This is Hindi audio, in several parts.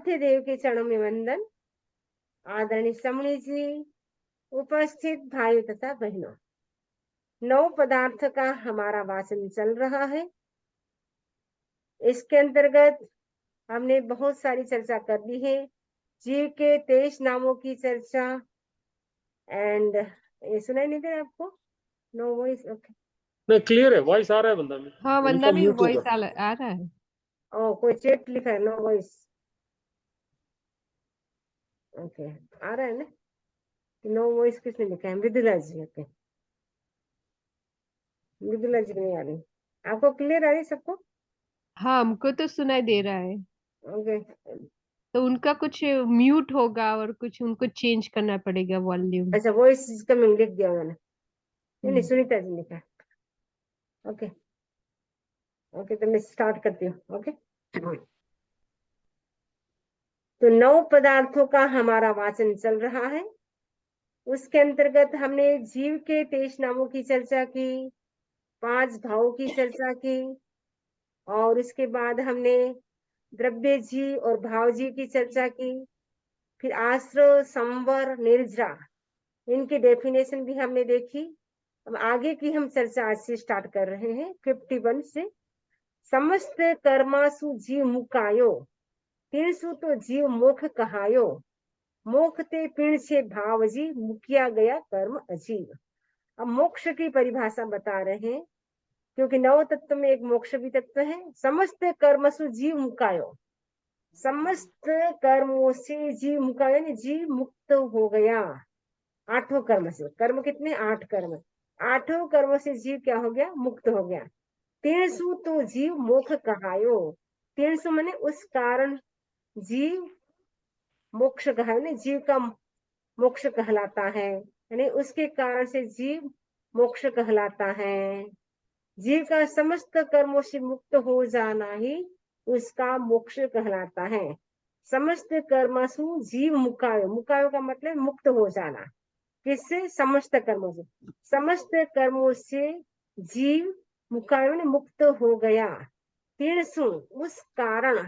आराध्य देव के चरणों में वंदन। आदरणीय समणी जी, उपस्थित भाई तथा बहनों, नौ पदार्थ का हमारा वाचन चल रहा है। इसके अंतर्गत हमने बहुत सारी चर्चा कर ली है। जीव के 23 नामों की चर्चा। एंड ये सुनाई नहीं दे रहा आपको? No voice? ओके, नहीं, क्लियर है, वॉइस आ रहा है बंदा में। हाँ, बंदा में वॉइस आ रहा है। ओ, कोई चेट लिखा है नो वॉइस। ओके, आ रहा है ना? नो वॉइस किसने लिखा है? मृदुला जी। ओके, मृदुला जी नहीं आ रही। आपको क्लियर आ रही सबको? हाँ, हमको तो सुनाई दे रहा है। ओके, तो उनका कुछ म्यूट होगा और कुछ उनको चेंज करना पड़ेगा वॉल्यूम। अच्छा, वॉइस कमिंग लिख दिया मैंने। नहीं, सुनीता जी लिखा। ओके ओके, तो मैं स्टार्ट करती हूँ। ओके, तो 9 पदार्थों का हमारा वाचन चल रहा है। उसके अंतर्गत हमने जीव के 23 नामों की चर्चा की, 5 भावों की चर्चा की, और उसके बाद हमने द्रव्य जी और भाव जी की चर्चा की। फिर आश्रय, संवर, निर्जरा, इनकी डेफिनेशन भी हमने देखी। अब आगे की हम चर्चा आज से स्टार्ट कर रहे हैं 51 से। समस्त कर्मासु जीव मुकायो, तीनसु तो जीव मोख कहायो, मोख ते पिण से भाव जी, मुकिया गया कर्म अजीव। अब मोक्ष की परिभाषा बता रहे हैं, क्योंकि नव तत्व में एक मोक्ष भी तत्व है। समस्त कर्मसु जीव मुकायो, समस्त कर्मों से जीव मुकायो यानी जीव मुक्त हो गया। 8 कर्म से, कर्म कितने? 8 कर्म। 8 कर्मों से जीव क्या हो गया? मुक्त हो गया। 300 तो जीव मोक्ष कहायो, 300 माने उस कारण जीव मोक्ष कहा, जीव का मोक्ष कहलाता है, यानी उसके कारण से जीव मोक्ष कहलाता है। जीव का समस्त कर्मों से मुक्त हो जाना ही उसका मोक्ष कहलाता है। समस्त कर्मसु जीव मुकायो, मुकायो का मतलब मुक्त हो जाना। किससे? समस्त कर्मों से। समस्त कर्मों से जीव मुकायो ने मुक्त हो गया। 300 उस कारण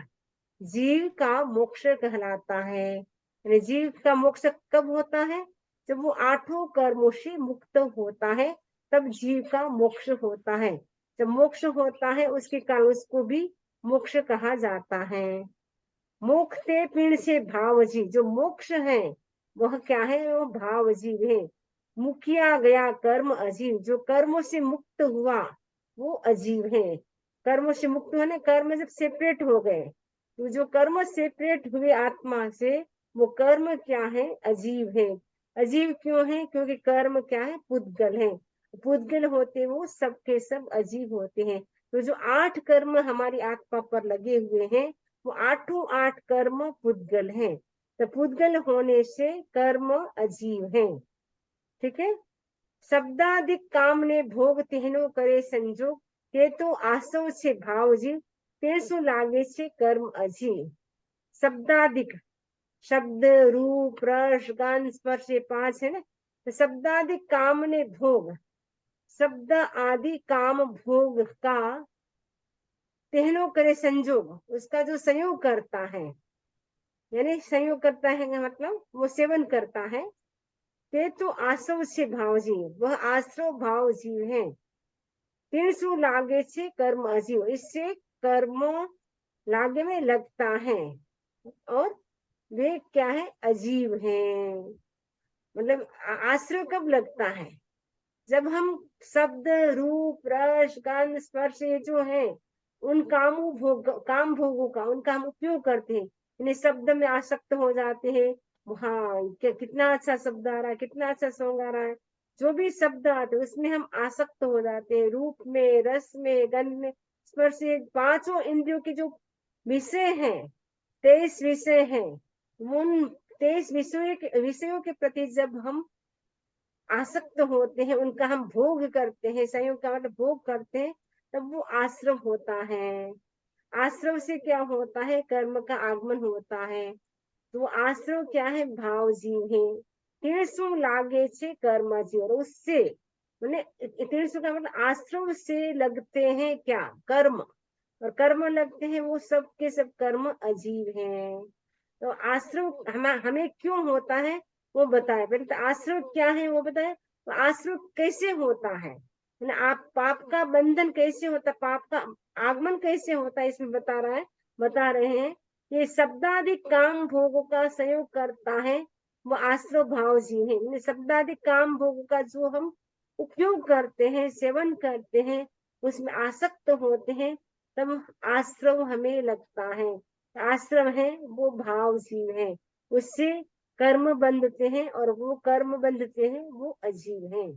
जीव का मोक्ष कहलाता है। यानी जीव का मोक्ष कब होता है? जब वो 8 कर्मों से मुक्त होता है, तब जीव का मोक्ष होता है। जब मोक्ष होता है उसके कारण उसको भी मोक्ष कहा जाता है। मोक्षते पिण से भाव जी, जो मोक्ष है वह क्या है? वो भाव जीव है। मुकिया गया कर्म अजीव, जो कर्मों से मुक्त हुआ वो अजीव है। कर्मों से मुक्त होने, कर्म जब सेपरेट हो गए, तो जो कर्म सेपरेट हुए आत्मा से, वो कर्म क्या है? अजीव है। अजीव क्यों है? क्योंकि कर्म क्या है? पुद्गल है। पुद्गल होते वो सबके सब अजीव होते हैं। तो जो 8 कर्म हमारी आत्मा पर लगे हुए हैं, वो 8 कर्म पुद्गल हैं। तो पुद्गल होने से कर्म अजीव हैं। ठीक है। शब्दाधिक काम ने भोग तेहनो करे संजोग, ते तो आसव से भाव जीव, तेसु लागे से कर्म अजीव। शब्दाधिक, शब्द, रूप, रस, गंध, स्पर्श, ये 5 है ना। तो शब्दाधिक काम ने भोग, शब्द आदि काम भोग का तेहनो करे संजोग, उसका जो संयोग करता है, यानी संयोग करता है मतलब वो सेवन करता है। ते तो आसव से भाव जीव, वह आश्रव भाव जीव है। 300 लागे से कर्म अजीव, इससे कर्म लागे में लगता है, और वे क्या है? अजीव हैं। मतलब आश्रय कब लगता है? जब हम शब्द, रूप, रस, गंध, स्पर्श, ये जो है उन काम भोगों का उनका हम उपयोग करते हैं, इन्हें शब्द में आसक्त हो जाते हैं। हाँ, कितना अच्छा शब्द आ रहा है, कितना अच्छा सॉन्ग आ रहा है, जो भी शब्द आते हैं उसमें हम आसक्त हो जाते हैं। रूप में, रस में, गंध में, स्पर्श, 5 इंद्रियों के जो विषय हैं, 23 विषय हैं, उन 23 विषयों के प्रति जब हम आसक्त होते हैं, उनका हम भोग करते हैं, संयोग का मतलब भोग करते हैं, तब वो आश्रव होता है। आश्रव से क्या होता है? कर्म का आगमन होता है। तो आश्रव क्या है? भाव जीव है। 300 लागे छे कर्म जीव, और उससे मैंने 300 का मतलब आश्रव से लगते हैं क्या? कर्म। और कर्म लगते हैं वो सब के सब कर्म अजीव हैं। तो आश्रव हमें क्यों होता है वो बताए। पहले तो आश्रव क्या है वो बताए, तो आश्रव कैसे होता है ना, आप पाप का बंधन कैसे होता है, पाप का आगमन कैसे होता है, इसमें बता रहे हैं। ये शब्दादि काम भोगों का संयोग करता है वो आश्रव भाव जीव है। शब्दादि काम भोगों का जो हम उपयोग करते हैं, सेवन करते हैं, उसमें आसक्त होते हैं, तब आश्रव हमें लगता है। आश्रम है वो भाव जीव है, उससे कर्म बंधते हैं और वो कर्म बंधते हैं वो अजीव हैं।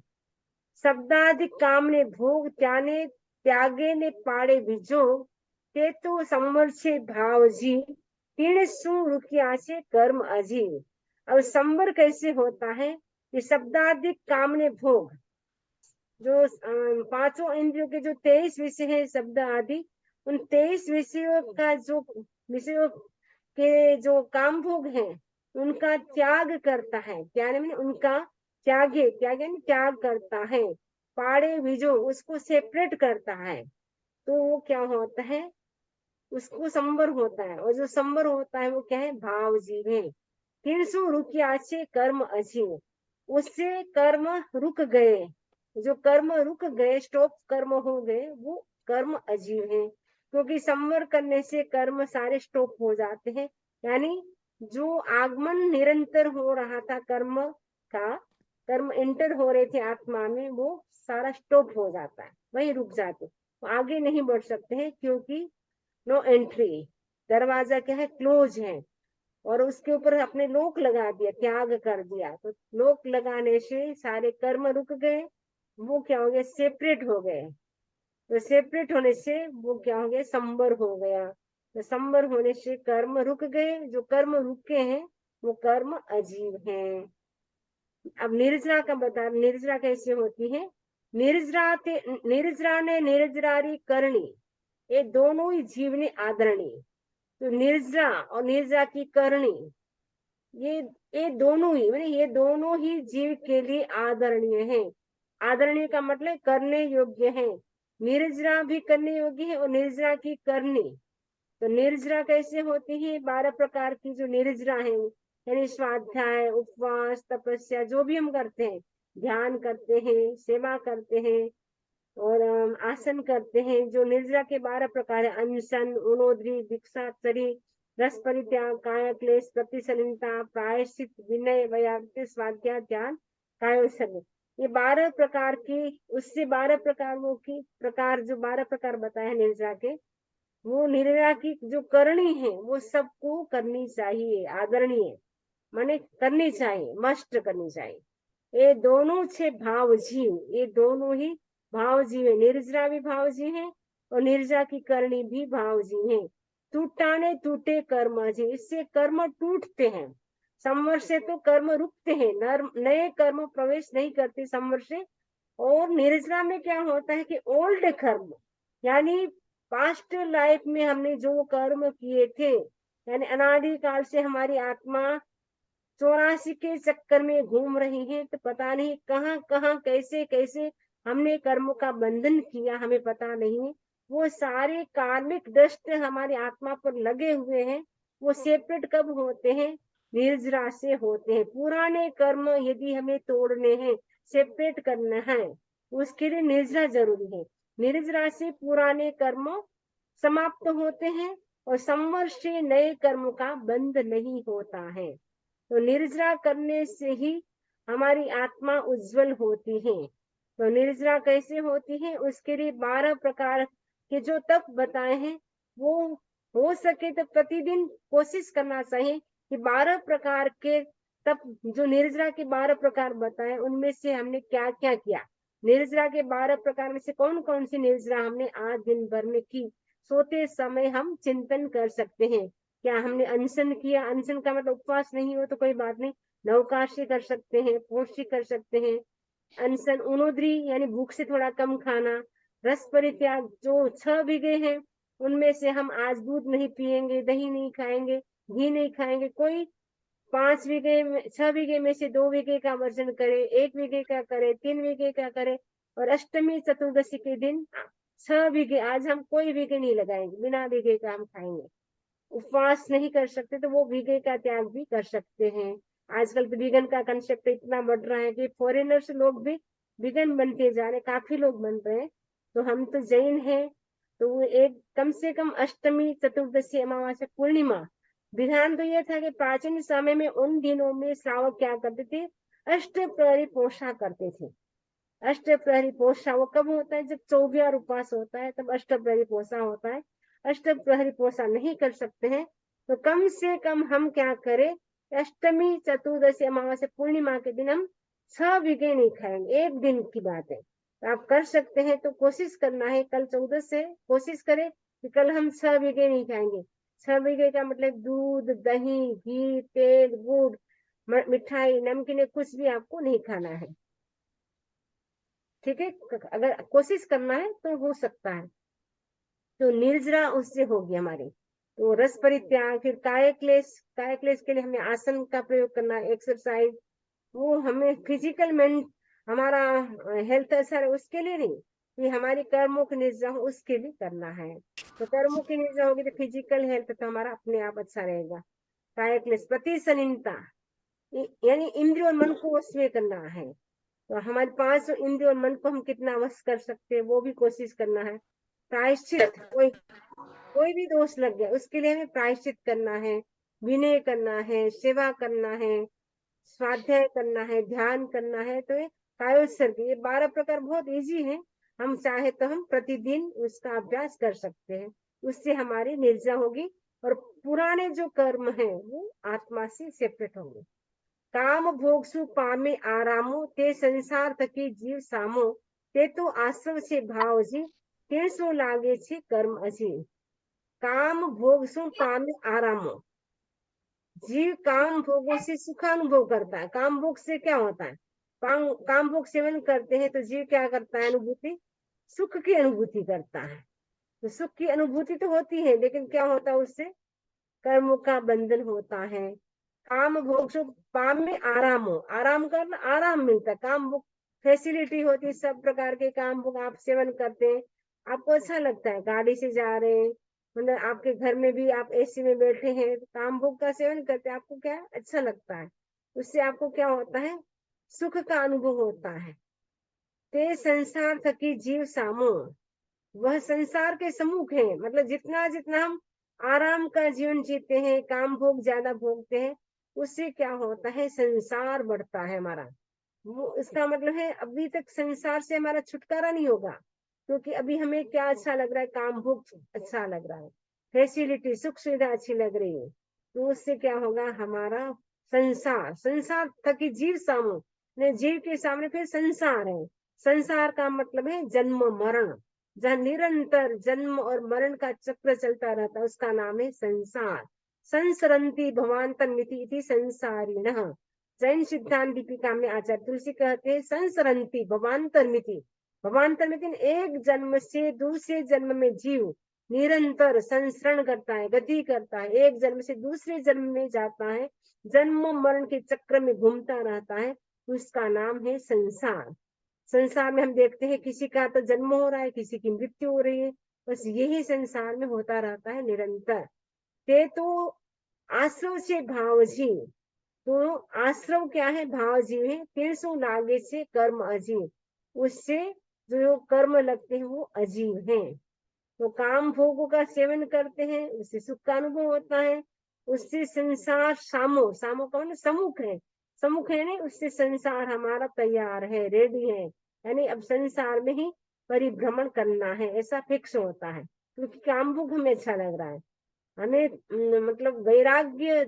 शब्दादि काम ने भोग त्यागे ने पाड़े बिजोग, ते तो संवर्षे भाव जी, तीन सु रुकिया से कर्म अजीव। अब संवर कैसे होता है, कि शब्दादि काम ने भोग, जो पांचों इंद्रियों के जो 23 विषय है शब्द आदि, उन 23 विषयों का जो विषयों के जो काम भोग है उनका त्याग करता है। त्याग मैंने उनका त्याग करता है। पाड़े बीजो उसको सेपरेट करता है, तो वो क्या होता है, उसको संबर होता है। और जो संबर होता है वो क्या है, भाव जीव है। 300 रुकिया से कर्म अजीव, उससे कर्म रुक गए, जो कर्म रुक गए, स्टॉप कर्म हो गए, वो कर्म अजीव है। क्योंकि संवर करने से कर्म सारे स्टॉप हो जाते हैं। यानी जो आगमन निरंतर हो रहा था कर्म का, कर्म एंटर हो रहे थे आत्मा में, वो सारा स्टॉप हो जाता है, वही रुक जाते, वो आगे नहीं बढ़ सकते हैं, क्योंकि नो एंट्री, दरवाजा क्या है, क्लोज है। और उसके ऊपर अपने लोक लगा दिया, त्याग कर दिया, तो लोक लगाने से सारे कर्म रुक गए, वो क्या हो गया, सेपरेट हो गए। तो सेपरेट होने से वो क्या हो गया, संबर हो गया। तो संबर होने से कर्म रुक गए, जो कर्म रुके हैं वो कर्म अजीव हैं। अब निर्जरा का बता, निर्जरा कैसे होती है। निर्जरा ने निर्जरारी करनी, ये दोनों ही जीव ने आदरणी। तो निर्जरा और निर्जरा की करणी, ये ये दोनों ही मैंने ये दोनों ही जीव के लिए आदरणीय है। आदरणीय का मतलब करने योग्य है। निर्जरा भी करने योग्य है और निर्जरा की करनी। तो निर्जरा कैसे होती है, 12 प्रकार की जो निर्जरा है, यानी स्वाध्याय, उपवास, तपस्या, जो भी हम करते हैं, ध्यान करते हैं, सेवा करते हैं और आसन करते हैं, जो निर्जरा के 12 प्रकार है, अनशन, उनोद्री, भिक्षाचरी, रस परित्याग, काया क्लेश, प्रतिसलिलता, प्रायश्चित, विनय, वैराग्य, स्वाध्याय, ध्यान, कायोत्सर्ग, ये 12 प्रकार की, उससे 12 प्रकारों की प्रकार, जो 12 प्रकार बताए निर्जरा के, वो निर्जरा की जो करनी है वो सबको करनी चाहिए, आदरणीय माने करनी चाहिए, मस्ट करनी चाहिए। ये दोनों छे भाव जीव, ये दोनों ही भाव जीव है। निर्जरा भी भाव जीव है और निर्जरा की करनी भी भाव जीव है। टूटाने टूटे कर्म जीव, इससे कर्म टूटते हैं। संवर से तो कर्म रुकते हैं, नए कर्म प्रवेश नहीं करते संवर से। और निर्जरा में क्या होता है कि ओल्ड कर्म, यानी पास्ट लाइफ में हमने जो कर्म किए थे, यानी अनादि काल से हमारी आत्मा 84 के चक्कर में घूम रही है, तो पता नहीं कहाँ कहाँ कैसे कैसे हमने कर्म का बंधन किया, हमें पता नहीं। वो सारे कार्मिक दृष्ट हमारी आत्मा पर लगे हुए हैं, वो सेपरेट कब होते हैं, निर्जरा से होते हैं। पुराने कर्म यदि हमें तोड़ने हैं, सेपरेट करना है, उसके लिए निर्जरा जरूरी है। निर्जरा से पुराने कर्म समाप्त होते हैं और संवर्ष से नए कर्म का बंध नहीं होता है। तो निर्जरा करने से ही हमारी आत्मा उज्जवल होती है। तो निर्जरा कैसे होती है, उसके लिए 12 प्रकार के जो तप बताए हैं, वो हो सके तो प्रतिदिन कोशिश करना चाहिए कि 12 प्रकार के तप, जो निर्जरा के 12 प्रकार बताए, उनमें से हमने क्या क्या किया। निर्जरा के 12 प्रकार में से कौन कौन सी निर्जरा हमने आज दिन भर में की, सोते समय हम चिंतन कर सकते हैं। क्या हमने अनशन किया, अनशन का मतलब उपवास नहीं हो तो कोई बात नहीं, नवकाशी कर सकते हैं, पोष्टी कर सकते हैं। अनशन, उनोद्री यानी भूख से थोड़ा कम खाना। रस परित्याग, जो 6 बीघे हैं उनमें से हम आज दूध नहीं पिएंगे, दही नहीं खाएंगे, घी नहीं खाएंगे। कोई 5 बीघे में, 6 बीघे में से 2 बीघे का वर्जन करे, 1 बीघे का करे, 3 बीघे का करे। और अष्टमी चतुर्दशी के दिन 6 बीघे, आज हम कोई बीघे नहीं लगाएंगे, बिना बीघे का हम खाएंगे। उपवास नहीं कर सकते तो वो वीगन का त्याग भी कर सकते हैं। आजकल तो वीगन का कंसेप्ट इतना बढ़ रहा है कि फॉरेनर्स लोग भी वीगन बनते जा रहे, काफी लोग बन रहे हैं। तो हम तो जैन हैं, तो वो एक कम से कम अष्टमी, चतुर्दशी, अमावस्या, पूर्णिमा, विधान तो ये था कि प्राचीन समय में उन दिनों में श्रावक क्या करते थे, अष्टप्रहरी पोषा करते थे। अष्टप्रहरी पोषा वो कब होता है, जब 24 उपवास होता है तब अष्टप्रहरी पोषा होता है। अष्टप्रहरी पोषा नहीं कर सकते हैं तो कम से कम हम क्या करें, अष्टमी, चतुर्दशी, अमावस्या, पूर्णिमा के दिन हम 6 बीघे नहीं खाएंगे। एक दिन की बात है, तो आप कर सकते हैं तो कोशिश करना है, कल 14 से कोशिश करें कि कल हम 6 बीघे नहीं खाएंगे। 6 बीघे का मतलब दूध, दही, घी, तेल, गुड़, मिठाई, नमकीन, कुछ भी आपको नहीं खाना है। ठीक है, अगर कोशिश करना है तो हो सकता है। तो निर्जरा उससे होगी हमारी। तो रस परित्याग, फिर काय क्लेश, काय क्लेश के लिए हमें आसन का प्रयोग करना है, एक्सरसाइज। वो हमें फिजिकल मेंट, हमारा हेल्थ अच्छा रहे उसके लिए नहीं, ये हमारी कर्मों की निर्जरा हो उसके लिए करना है। तो कर्मों की निर्जरा होगी तो फिजिकल हेल्थ तो हमारा अपने आप अच्छा रहेगा। काय क्लेश, प्रतिसनिनता, यानी इंद्रिय और मन को वश में करना है। तो हमारे 5 इंद्रिय और मन को हम कितना वश कर सकते हैं वो भी कोशिश करना है। प्रायश्चित, कोई भी दोष लग गया उसके लिए हमें प्रायश्चित करना है, विनय करना है, सेवा करना है, स्वाध्याय करना है, ध्यान करना है। तो ये कायोत्सर्ग, ये 12 प्रकार बहुत इजी है। हम चाहे तो हम प्रतिदिन उसका अभ्यास कर सकते हैं, उससे हमारी निर्जरा होगी और पुराने जो कर्म है वो आत्मा से सेपरेट होंगे। काम भोग सु पामे आरामो, ते संसार थकी जीव सामो, ते तो आश्रम से भाव जी, ते सो लागे छे कर्म अजी। काम भोग सु पामे आरामो, जीव काम भोगों से सुखानुभव करता है। काम भोग से क्या होता है, काम भोग सेवन करते हैं तो जीव क्या करता है, अनुभूति, सुख की अनुभूति करता है। तो सुख की अनुभूति तो होती है, लेकिन क्या होता है उससे, कर्मों का बंधन होता है। काम भोग सो पाम में आराम हो, आराम करना, आराम मिलता है। काम भोग फैसिलिटी होती है, सब प्रकार के काम भोग आप सेवन करते हैं, आपको अच्छा लगता है, गाड़ी से जा रहे हैं, मतलब आपके घर में भी आप एसी में बैठे हैं, काम भोग का सेवन करते हैं, आपको क्या अच्छा लगता है, उससे आपको क्या होता है, सुख का अनुभव होता है। ते संसार थकी जीव सामो, वह संसार के सम्मुख है, मतलब जितना जितना हम आराम का जीवन जीते हैं, काम भोग ज्यादा भोगते हैं, उससे क्या होता है, संसार बढ़ता है हमारा। वो इसका मतलब है अभी तक संसार से हमारा छुटकारा नहीं होगा, क्योंकि अभी हमें क्या अच्छा लग रहा है, काम भोग अच्छा लग रहा है, फैसिलिटी, सुख सुविधा अच्छी लग रही है। तो उससे क्या होगा, हमारा संसार, संसार थकी जीव सामो, ने जीव के सामने फिर संसार है। संसार का मतलब है जन्म मरण, जहाँ निरंतर जन्म और मरण का चक्र चलता रहता है, उसका नाम है संसार। संसरंती भवांतर मिति इति संसारिणः। जैन सिद्धांत दीपिका में आचार्य तुलसी कहते हैं संसरंती भवांतर मिति, भवांतर मिति, एक जन्म से दूसरे जन्म में जीव निरंतर संसरण करता है, गति करता है, एक जन्म से दूसरे जन्म में जाता है, जन्म मरण के चक्र में घूमता रहता है, उसका नाम है संसार। संसार में हम देखते हैं किसी का तो जन्म हो रहा है, किसी की मृत्यु हो रही है, बस यही संसार में होता रहता है निरंतर। ते तो आश्रव से भाव जी, तो आश्रव क्या है, भाव जीव है, फिर सो लागे से कर्म अजीव, उससे जो कर्म लगते हैं वो अजीव हैं। तो काम भोगों का सेवन करते हैं, उससे सुख का अनुभव होता है, उससे संसार सामो, सामो का मतलब सम्मुख है, सम्मुख है नहीं, उससे संसार हमारा तैयार है, रेडी है, यानी अब संसार में ही परिभ्रमण करना है, ऐसा फिक्स होता है, क्योंकि काम भोग हमें अच्छा लग रहा है। हमें मतलब वैराग्य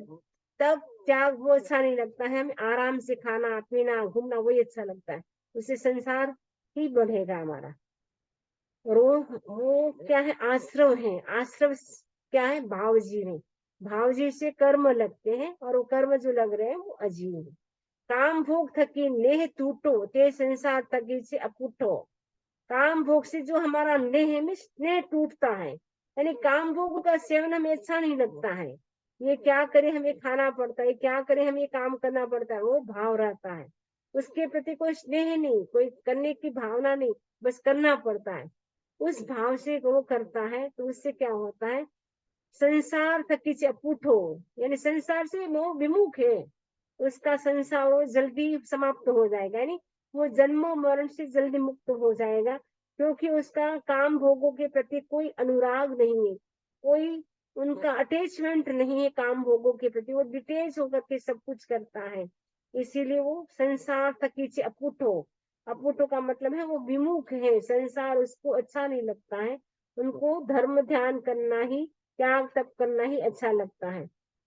तब त्याग वो अच्छा नहीं लगता है, हमें आराम से खाना पीना घूमना वही अच्छा लगता है, उससे संसार ही बढ़ेगा हमारा। और वो क्या है, आश्रव है, आश्रव क्या है, भाव जीव है, भाव जीव से कर्म लगते हैं और वो कर्म जो लग रहे हैं वो अजीव है। काम भोग थकी नेह टूटो, ते संसार थकी से अपूटो, काम भोग से जो हमारा नेह में स्नेह टूटता है, यानी काम भोग का सेवन हमें अच्छा नहीं लगता है, ये क्या करे हमें खाना पड़ता है, क्या करे हमें काम करना पड़ता है, वो भाव रहता है, उसके प्रति कोई स्नेह नहीं, कोई करने की भावना नहीं, बस करना पड़ता है, उस भाव से वो करता है, तो उससे क्या होता है, संसार थकीचे अपूट हो, यानी संसार से वो विमुख है, उसका संसार वो जल्दी समाप्त हो जाएगा, यानी वो जन्म मरण से जल्दी मुक्त हो जाएगा, क्योंकि उसका काम भोगों के प्रति कोई अनुराग नहीं है, कोई उनका अटैचमेंट नहीं है काम भोगों के प्रति, वो डिटेच होकर के सब कुछ करता है, इसीलिए वो संसार थकीचे अपूट हो। अपूटो का मतलब है वो विमुख है, संसार उसको अच्छा नहीं लगता है, उनको धर्म ध्यान करना ही, त्याग तप करना ही अच्छा लगता है।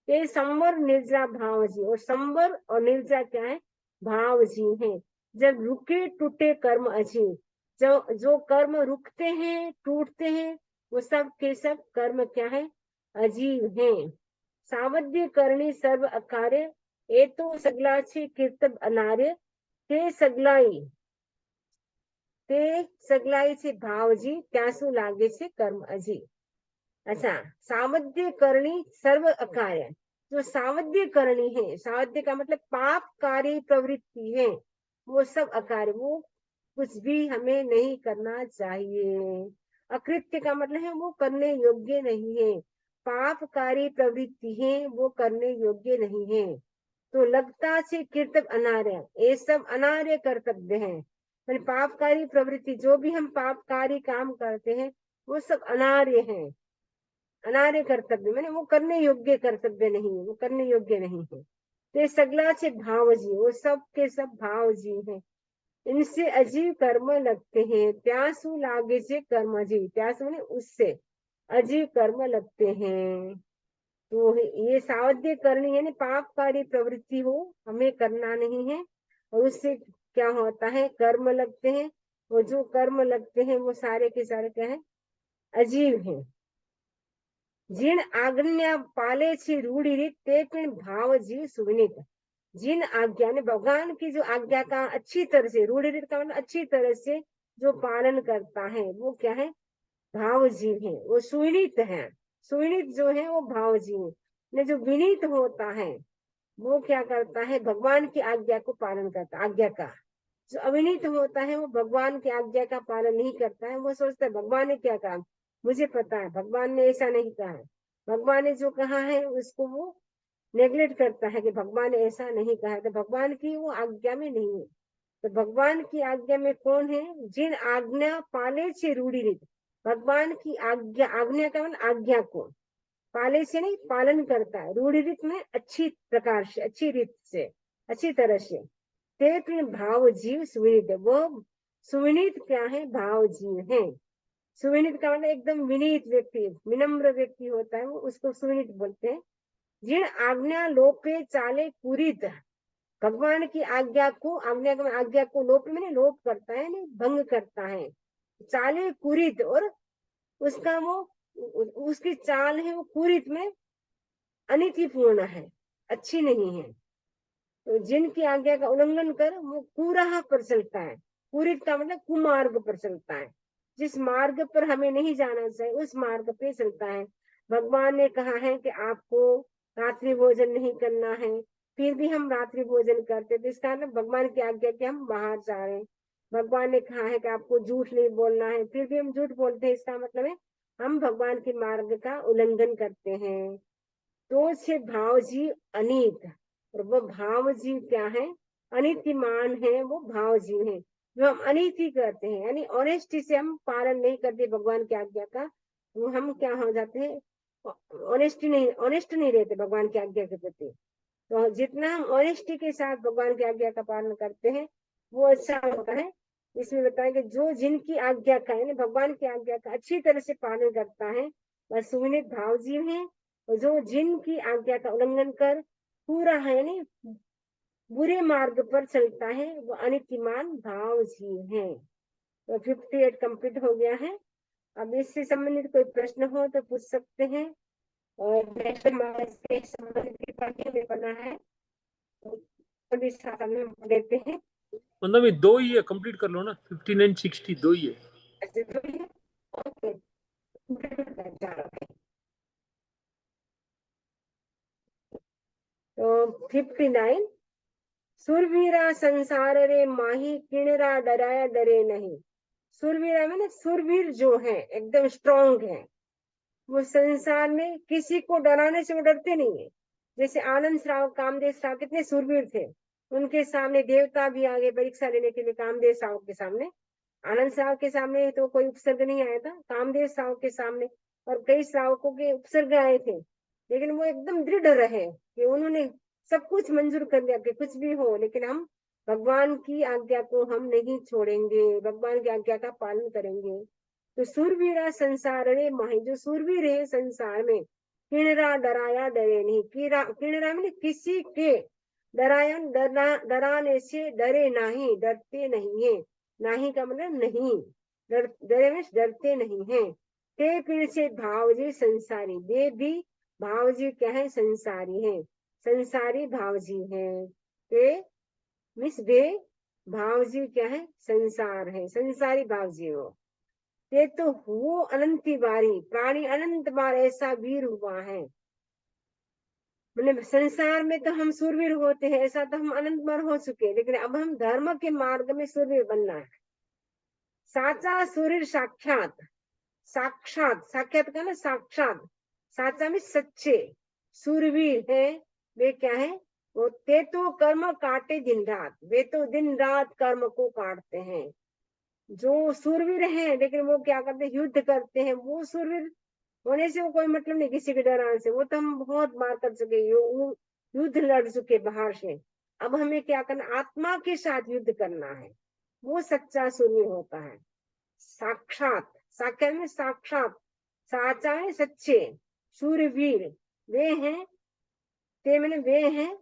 ये संवर निर्जरा भाव जी, और संवर और निर्जरा क्या है, भाव जी है। जब रुके टूटे कर्म अजी, जो कर्म रुकते हैं टूटते हैं, वो सब के सब कर्म क्या है, अजीव हैं। सावध्य करणी सर्व अकार्य, ए तो सगला छे कीर्तन अनार्य, ते सगलाई से भावजी, त्यासु लागे छे कर्म अजी। अच्छा, सावध्य करणी सर्व अकार्य, जो सावध्य करणी है, सावध्य का मतलब पापकारी प्रवृत्ति है, वो सब अकार्य, वो कुछ भी हमें नहीं करना चाहिए। अकृत्य का मतलब है वो करने योग्य नहीं है, पापकारी प्रवृत्ति है वो करने योग्य नहीं है। तो लगता से कर्तव्य अनार्य, ये सब अनार्य कर्तव्य है, पापकारी प्रवृत्ति, जो भी हम पापकारी काम करते हैं वो सब अनार्य है, अनार्य कर्तव्य मैंने वो करने योग्य कर्तव्य नहीं है, वो करने योग्य नहीं है। तो सगला से भाव जी, वो सब के सब भाव जी है, इनसे अजीव कर्म लगते हैं, प्यासु लागे से कर्म अजीव, प्यास मैंने उससे अजीव कर्म लगते हैं। तो ये सावध्य करनी है, पापकारी प्रवृत्ति हो हमें करना नहीं है, और उससे क्या होता है, कर्म लगते हैं, और जो कर्म लगते हैं वो सारे के सारे क्या है, अजीव हैं। जिन आज्ञा पाले छी रूढ़ी रीत, ते पिण भाव जीव सुविनित, जिन आज्ञा ने भगवान की जो आज्ञा का अच्छी तरह से, रूढ़ी रीत का मतलब अच्छी तरह से जो पालन करता है वो क्या है, भाव जीव है, वो सुविनित है। सुविनित जो है वो भाव जीव ने, जो विनीत होता है वो क्या करता है, भगवान की आज्ञा को पालन करता है, आज्ञा का। जो अविनीत होता है वो भगवान की आज्ञा का पालन नहीं करता है, वो सोचता है भगवान ने क्या कहा, मुझे पता है भगवान ने ऐसा नहीं कहा है, भगवान ने जो कहा है उसको वो नेग्लेक्ट करता है कि भगवान ने ऐसा नहीं कहा, तो भगवान की वो आज्ञा में नहीं है। तो भगवान की आज्ञा में कौन है, जिन आज्ञा पाले से रूढ़ी रीत, भगवान की आज्ञा, आज्ञा का मतलब आज्ञा को, पाले से नहीं पालन करता है, रूढ़ी रीत में अच्छी प्रकार से, अच्छी रीत से, अच्छी तरह से। ते फिर भाव जीव सुविनित, वो सुविनित क्या है, भाव जीव है। सुविनित का मतलब एकदम विनीत व्यक्ति, विनम्र व्यक्ति होता है वो, उसको सुविनित बोलते हैं। जिन आज्ञा लोपे चाले कुरित, भगवान की आज्ञा को, आज्ञा को लोप मैंने लोप करता है, नहीं भंग करता है, चाले कुरित, और उसका वो उसकी चाल है वो कुरित में अनितिपूर्ण है, अच्छी नहीं है। तो जिनकी आज्ञा का उल्लंघन कर वो कुराह पर चलता है, कुरित का मतलब कुमार्ग पर चलता है, जिस मार्ग पर हमें नहीं जाना चाहिए उस मार्ग पे चलता है। भगवान ने कहा है कि आपको रात्रि भोजन नहीं करना है, फिर भी हम रात्रि भोजन करते, तो इसका मतलब भगवान की आज्ञा के हम बाहर जा रहे हैं। भगवान ने कहा है कि आपको झूठ नहीं बोलना है, फिर भी हम झूठ बोलते हैं, इसका मतलब है हम भगवान के मार्ग का उल्लंघन करते हैं। तो से भाव जी अनित, और वो भाव जीव क्या है, अनितिमान है, वो भाव जीव है। जो हम अनिति करते हैं, यानी ऑनेस्टी से हम पालन नहीं करते भगवान की आज्ञा का, वो हम क्या हो जाते हैं, ऑनेस्ट नहीं रहते भगवान की आज्ञा के प्रति। तो जितना हम ऑनेस्टी के साथ भगवान की आज्ञा का पालन करते हैं वो अच्छा होता है। इसमें बताएंगे जो जिनकी आज्ञा का, यानी भगवान की आज्ञा का अच्छी तरह से पालन करता है वह सुविनित भाव जीव है, और जो जिनकी आज्ञा का उल्लंघन कर पूरा है, यानी बुरे मार्ग पर चलता है, वो अनितिमान भाव जीव है। तो 58 कंप्लीट हो गया है। अब इससे संबंधित कोई प्रश्न हो तो पूछ सकते हैं, और नेक्स्ट हमारा इससे संबंधित पाठ्य में बना है, तो इस खाता में देते हैं। मतलब ये दो ही है, कंप्लीट कर लो ना, 59 60 दो ही है। ऐसे तो है, ओके। तो 59, सुरवीरा संसार रे माही किणरा डराया डरे नहीं। सुरवीरा में ना, सुरवीर जो है एकदम स्ट्रॉन्ग है, वो संसार में किसी को डराने से वो डरते नहीं है। जैसे आनंद श्राव, कामदेव श्राव कितने सूरवीर थे, उनके सामने देवता भी आ गए परीक्षा लेने के लिए। कामदेव श्राव के सामने, आनंद श्राव के सामने तो कोई उपसर्ग नहीं आया था, कामदेव श्राव के सामने और कई श्रावकों के उपसर्ग आए थे, लेकिन वो एकदम दृढ़ रहे कि उन्होंने सब कुछ मंजूर कर लिया कि कुछ भी हो, लेकिन हम भगवान की आज्ञा को हम नहीं छोड़ेंगे, भगवान की आज्ञा का पालन करेंगे। तो सूरवीरा संसार रे माही, जो सूरवीर है संसार में, किणरा डराया डरे नहीं। किणरा में किसी के डराया डराने से डरे नहीं, डरते नहीं है। नहीं का मतलब नहीं, डरे में डरते नहीं है। ते पीड़ से भावजी संसारी, वे भी भावजी क्या है, संसारी है, संसारी भावजी है। ते मिस वे भावजी क्या है, संसार है, संसारी भावजी हो। ये तो वो अनंती बारी, प्राणी अनंत बार ऐसा वीर हुआ है। मतलब संसार में तो हम सूरवीर होते हैं, ऐसा तो हम अनंत बार हो चुके हैं, लेकिन अब हम धर्म के मार्ग में सूरवीर बनना है। साचा सूरवीर साक्षात, साक्षात साक्षात का ना साक्षात, साचा में सच्चे सूरवीर है। वे क्या है, वो ते तो कर्म काटे दिन रात, वे तो दिन रात कर्म को काटते हैं। जो सूरवीर हैं लेकिन वो क्या करते हैं, युद्ध करते हैं। वो सूरवीर होने से वो कोई मतलब नहीं किसी के डराने से, वो तो हम बहुत बार कर चुके, युद्ध लड़ चुके बाहर से। अब हमें क्या करना, आत्मा के साथ युद्ध करना है, वो सच्चा सूरवीर होता है। साक्षात, साक्षात में साक्षात, साचा है सच्चे, सूरवीर वे हैं, ते मैंने वे हैं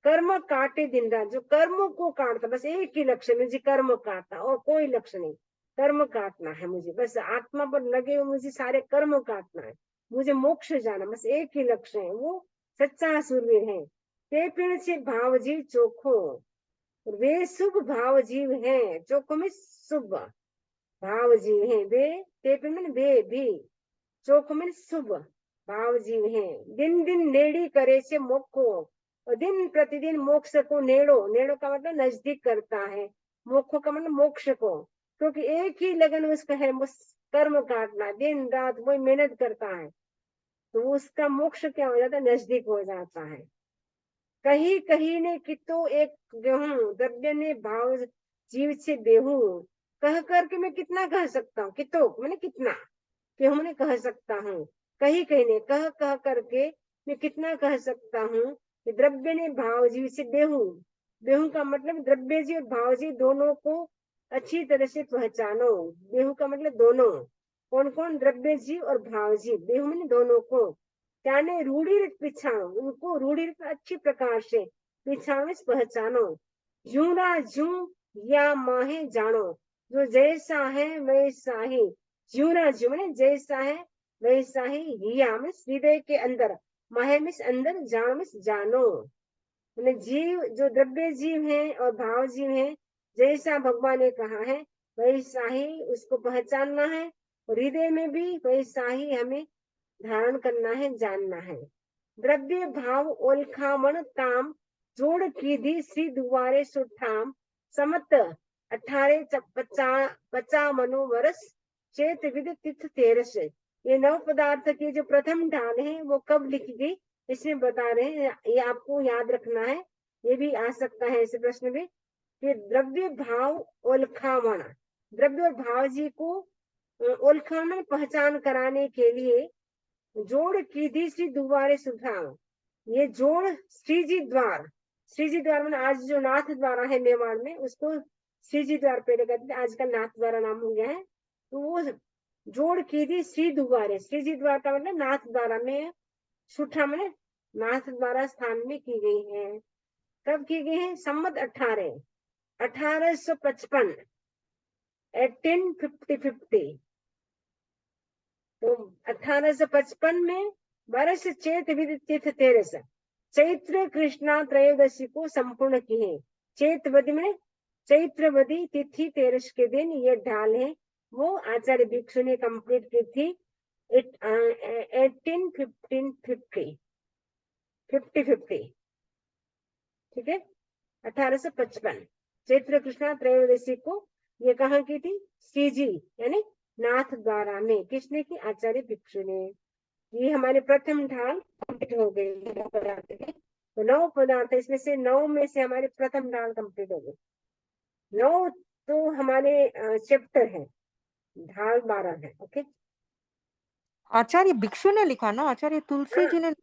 कर्म काटे दिन रात, जो कर्मों को काटता, बस एक ही लक्ष्य मुझे कर्म काटना और कोई लक्ष्य नहीं, कर्म काटना है मुझे, बस आत्मा पर लगे हुए मुझे सारे कर्म काटना है, मुझे मोक्ष जाना, बस एक ही लक्ष्य है। वो सच्चा सूरवीर है। ते पीण से भाव जीव चोखो, वे शुभ भाव जीव है, चोखो में शुभ भाव जीव है वे। ते पीण में वे भी, चोखो में शुभ भाव जीव है। दिन दिन नेड़ी करे से मोखो, और दिन प्रतिदिन मोक्ष को नेड़ो, नेड़ो का मतलब नजदीक करता है, मोक्ष का मतलब मोक्ष को, क्योंकि एक ही लगन उसका है, कर्म काटना, दिन रात वही मेहनत करता है, तो उसका मोक्ष क्या हो जाता है, नजदीक हो जाता है। कहीं कहीं ने कितो एक गेहूं, द्रव्य ने भाव जीव से बेहू, कह करके मैं कितना कह सकता हूँ, कितो मैंने कितना, कि हमने कह सकता हूँ, कहीं कहीं ने कह कह करके मैं कितना कह सकता हूँ कि द्रव्य ने भाव जीव से बेहू, बेहू का मतलब द्रव्य जी और भाव जी दोनों को अच्छी तरह से पहचानो। बेहू का मतलब दोनों, कौन कौन, द्रव्य जी और भाव जी, बेहू मैंने दोनों को। त्याने रूढ़ी पिछाणो, उनको रूढ़ी अच्छी प्रकार से पिछाणो पहचानो। जूना जू या माहे जानो, जो जैसा है वैसा ही, जूना जू मैंने जैसा है वैसा ही, हिया में हृदय के अंदर, माहे में अंदर, जानो में जानो। मैंने जीव, जो द्रव्य जीव है और भाव जीव है, जैसा भगवान ने कहा है वैसा ही उसको पहचानना है, हृदय में भी वैसा ही हमें धारण करना है, जानना है। द्रव्य भाव ओलखामण ताम, जोड़ कीधी श्री दुआरे सुठाम, समत 18 मनोवरस, चेत विद तिथ तेरस। ये 9 पदार्थ की जो प्रथम ढाल है वो कब लिखी गई, इसमें बता रहे हैं, ये आपको याद रखना है, ये भी आ सकता है इस प्रश्न में, कि द्रव्य भाव ओलखामण, द्रव्य और भाव जी को ओलखामण पहचान कराने के लिए जोड़ कीधी श्री दुआरे सुठाम, ये जोड़ श्रीजी द्वार, श्रीजी द्वार मैंने आज जो नाथ द्वारा है मेवाड़ में, उसको श्रीजी द्वार पहले कहते थे, आजकल नाथ द्वारा नाम हो गया है। तो वो जोड़ कीधी श्री द्वारे, श्रीजी द्वार का मतलब नाथ द्वारा में, सुठा मैंने नाथ द्वारा स्थान में की गई है। कब की गई है, सम्मत 1855, 1850। तो 1855 में वर्ष चेत विद तिथ तेरस, चैत्र कृष्णा त्रयोदशी को संपूर्ण की है। चैत्रवदी में चैत्रवदी तिथि तेरस के दिन ये ढाल है, वो आचार्य भिक्षु ने कंप्लीट की थी 1850, ठीक है, 1855 चैत्र कृष्णा त्रयोदशी को ये कहाँ की थी, श्रीजी यानी नाथ द्वारा में, किसने की, आचार्य भिक्षु ने। ये हमारे प्रथम ढाल कंप्लीट हो गई 9 पदार्थ की। तो 9 पदार्थ, इसमें से 9 में से हमारे प्रथम ढाल कंप्लीट हो गई। 9 तो हमारे चैप्टर है, ढाल 12 है। ओके, आचार्य भिक्षु ने लिखा ना, आचार्य तुलसी जी ने।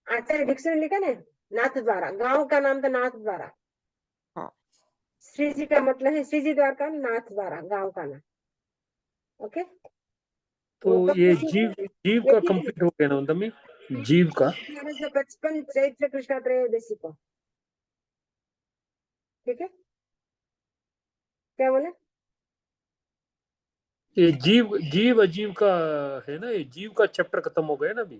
आचार्य भिक्षु ने लिखा ना, नाथ द्वारा, गांव का नाम था नाथ द्वारा। हाँ। श्री जी का मतलब है श्री जी द्वारा का नाथ द्वारा, गांव का नाम। ओके, तो ये जीव का कंप्लीट हो गया ना मतलब में, जीव का 1855 चैत्र कृष्णा त्रयोदशी को। ठीक है, क्या बोले? ये जीव अजीव का है ना, ये जीव का चैप्टर खत्म हो गया ना अभी।